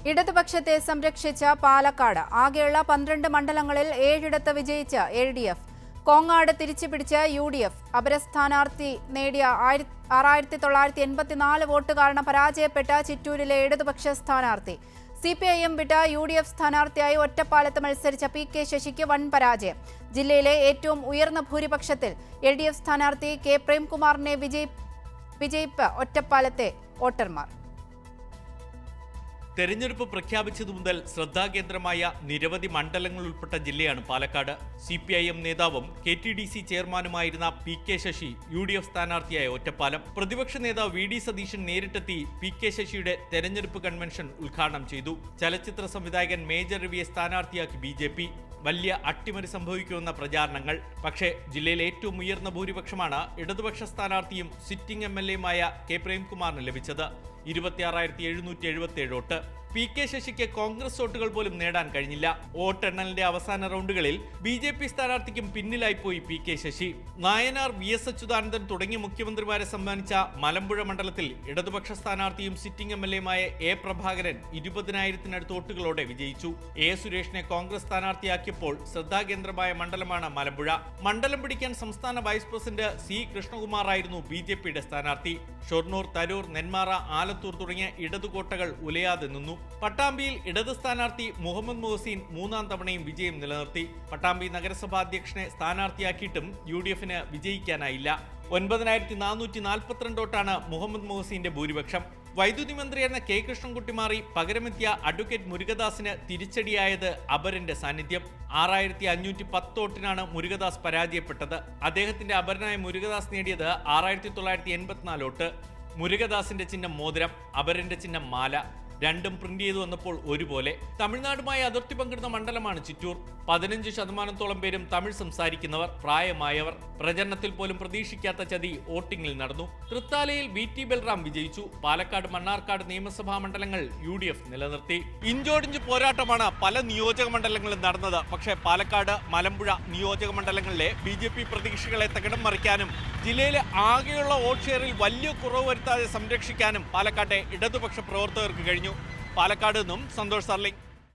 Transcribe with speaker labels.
Speaker 1: ഇടതുപക്ഷത്തെ സംരക്ഷിച്ച പാലക്കാട്. ആകെയുള്ള 12 മണ്ഡലങ്ങളിൽ 7ഇടത്ത് വിജയിച്ച LDF. കോങ്ങാട് തിരിച്ചുപിടിച്ച UDF. അപരസ്ഥാനാർത്ഥി നേടിയ 6984 വോട്ട് കാരണം പരാജയപ്പെട്ട ചിറ്റൂരിലെ ഇടതുപക്ഷ സ്ഥാനാർത്ഥി. CPIM വിട്ട UDF സ്ഥാനാർത്ഥിയായി ഒറ്റപ്പാലത്ത് മത്സരിച്ച PK ശശിക്ക് വൻ പരാജയം. ജില്ലയിലെ ഏറ്റവും ഉയർന്ന ഭൂരിപക്ഷത്തിൽ LDF സ്ഥാനാർത്ഥി K പ്രേംകുമാറിനെ വിജയിപ്പ് ഒറ്റപ്പാലത്തെ വോട്ടർമാർ.
Speaker 2: തെരഞ്ഞെടുപ്പ് പ്രഖ്യാപിച്ചതു മുതൽ ശ്രദ്ധാകേന്ദ്രമായ നിരവധി മണ്ഡലങ്ങൾ ഉൾപ്പെട്ട ജില്ലയാണ് പാലക്കാട്. CPIM നേതാവും KTDC ചെയർമാനുമായിരുന്ന PK Sasi UDF സ്ഥാനാർത്ഥിയായ Ottapalam. പ്രതിപക്ഷ നേതാവ് VD സതീശൻ നേരിട്ടെത്തി PK ശശിയുടെ തെരഞ്ഞെടുപ്പ് കൺവെൻഷൻ ഉദ്ഘാടനം ചെയ്തു. ചലച്ചിത്ര സംവിധായകൻ മേജർ രവിയെ സ്ഥാനാർത്ഥിയാക്കി BJP. വലിയ അട്ടിമറി സംഭവിക്കുമെന്ന പ്രചാരണങ്ങൾ. പക്ഷേ ജില്ലയിലെ ഏറ്റവും ഉയർന്ന ഭൂരിപക്ഷമാണ് ഇടതുപക്ഷ സ്ഥാനാർത്ഥിയും സിറ്റിംഗ് MLAയുമായ K പ്രേംകുമാറിന് ലഭിച്ചത്. 26,777 വോട്ട്. PK ശശിക്ക് കോൺഗ്രസ് വോട്ടുകൾ പോലും നേടാൻ കഴിഞ്ഞില്ല. വോട്ടെണ്ണലിന്റെ അവസാന റൗണ്ടുകളിൽ BJP സ്ഥാനാർത്ഥിക്കും പിന്നിലായിപ്പോയി PK Sasi. Nayanar, VS Achuthanandan തുടങ്ങിയ മുഖ്യമന്ത്രിമാരെ സമ്മാനിച്ച മലമ്പുഴ മണ്ഡലത്തിൽ ഇടതുപക്ഷ സ്ഥാനാർത്ഥിയും സിറ്റിംഗ് MLAയുമായ A പ്രഭാകരൻ 20,000-നടുത്ത് വോട്ടുകളോടെ വിജയിച്ചു. A സുരേഷിനെ കോൺഗ്രസ് സ്ഥാനാർത്ഥിയാക്കിയപ്പോൾ ശ്രദ്ധാകേന്ദ്രമായ മണ്ഡലമാണ് മലമ്പുഴ. മണ്ഡലം പിടിക്കാൻ സംസ്ഥാന വൈസ് പ്രസിഡന്റ് C കൃഷ്ണകുമാർ ആയിരുന്നു BJPയുടെ സ്ഥാനാർത്ഥി. ഷൊർണൂർ, തരൂർ, നെന്മാറ, ആലത്തൂർ തുടങ്ങിയ ഇടതുകോട്ടകൾ ഉലയാതെ നിന്നു. പട്ടാമ്പിയിൽ ഇടത് സ്ഥാനാർത്ഥി മുഹമ്മദ് മുഹസീൻ 3ാം തവണയും വിജയം നിലനിർത്തി. പട്ടാമ്പി നഗരസഭാ അധ്യക്ഷനെ സ്ഥാനാർത്ഥിയാക്കിയിട്ടും UDFന് വിജയിക്കാനായില്ല. 9,442 വോട്ടാണ് മുഹമ്മദ് മുഹസീന്റെ ഭൂരിപക്ഷം. വൈദ്യുതി മന്ത്രിയായിരുന്ന K കൃഷ്ണൻകുട്ടി മാറി പകരമെത്തിയ അഡ്വക്കേറ്റ് മുരുകദാസിന് തിരിച്ചടിയായത് അപരന്റെ സാന്നിധ്യം. 6,510 വോട്ടിനാണ് മുരുകദാസ് പരാജയപ്പെട്ടത്. അദ്ദേഹത്തിന്റെ അപരനായ മുരുകദാസ് നേടിയത് 6,984 വോട്ട്. മുരുകദാസിന്റെ ചിഹ്നം മോതിരം, അപരന്റെ ചിഹ്നം മാല. രണ്ടും പ്രിന്റ് ചെയ്തു വന്നപ്പോൾ ഒരുപോലെ. തമിഴ്നാടുമായി അതിർത്തി പങ്കിടുന്ന മണ്ഡലമാണ് ചിറ്റൂർ. 15% പേരും തമിഴ് സംസാരിക്കുന്നവർ, പ്രായമായവർ. പ്രചരണത്തിൽ പോലും പ്രതീക്ഷിക്കാത്ത ചതി വോട്ടിംഗിൽ നടന്നു. തൃത്താലയിൽ VT ബൽറാം വിജയിച്ചു. പാലക്കാട്, മണ്ണാർക്കാട് നിയമസഭാ മണ്ഡലങ്ങൾ UDF നിലനിർത്തി. ഇഞ്ചോടിഞ്ച് പോരാട്ടമാണ് പല നിയോജക മണ്ഡലങ്ങളിലും നടന്നത്. പക്ഷേ പാലക്കാട്, മലമ്പുഴ നിയോജക മണ്ഡലങ്ങളിലെ BJP പ്രതീക്ഷകളെ തകിടം മറിക്കാനും ജില്ലയിലെ ആകെയുള്ള വോട്ട് ഷെയറിൽ വലിയ കുറവ് വരുത്താതെ സംരക്ഷിക്കാനും പാലക്കാട്ടെ ഇടതുപക്ഷ പ്രവർത്തകർക്ക് കഴിഞ്ഞു. പാലക്കാട് നിന്നും സന്തോഷ് സർലിംഗ്.